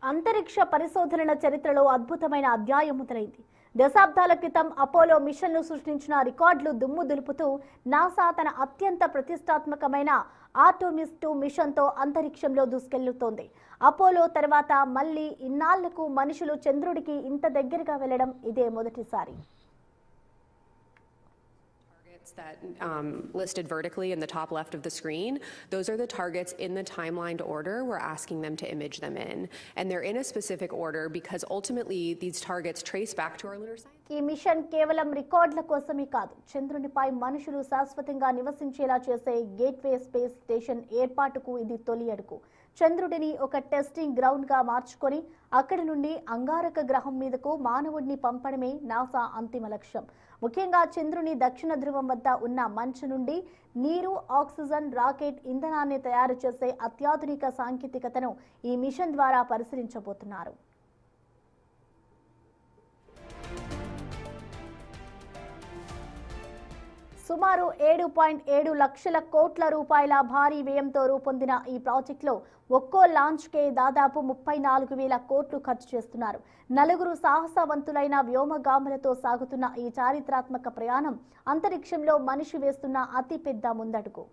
అంతరిక్ష పరిశోధనల చరిత్రలో అద్భుతమైన అధ్యాయం మొదలైంది. దశాబ్దాల క్రితం అపోలో మిషన్ను సృష్టించిన రికార్డులు దుమ్ము దులుపుతూ నాసా తన అత్యంత ప్రతిష్టాత్మకమైన ఆర్టెమిస్ 2 మిషన్తో అంతరిక్షంలో దూసుకెళ్లుతోంది. అపోలో తర్వాత మళ్లీ ఇన్నాళ్లకు మనుషులు చంద్రుడికి ఇంత దగ్గరగా వెళ్లడం ఇదే మొదటిసారి. That listed vertically in the top left of the screen, those are the targets in the timelined order we're asking them to image them in. And they're in a specific order because ultimately these targets trace back to our lunar science. ఈ machine కేవలం రికార్డుల కోసమే కాదు, చంద్రునిపై మనుషులు శాశ్వతంగా నివసించేలా చేసే gateway space station ఏర్పాటుకు ఇది తొలి అడుగు. చంద్రుడిని ఒక టెస్టింగ్ గ్రౌండ్ గా మార్చుకొని అక్కడి నుండి అంగారక గ్రహం మీదకు మానవుడిని పంపడమే నాసా అంతిమ లక్ష్యం. ముఖ్యంగా చంద్రుని దక్షిణ ధ్రువం వద్ద ఉన్న మంచు నుండి నీరు, ఆక్సిజన్, రాకెట్ ఇంధనాన్ని తయారు చేసే అత్యాధునిక సాంకేతికతను ఈ మిషన్ ద్వారా పరిశీలించబోతున్నారు. సుమారు 7.7 లక్షల కోట్ల రూపాయల భారీ వ్యయంతో రూపొందిన ఈ ప్రాజెక్టులో ఒక్కో లాంచ్కే దాదాపు 34,000 కోట్లు ఖర్చు చేస్తున్నారు. 4 సాహసవంతులైన వ్యోమగాములతో సాగుతున్న ఈ చారిత్రాత్మక ప్రయాణం అంతరిక్షంలో మనిషి వేస్తున్న అతిపెద్ద ముందడుగు.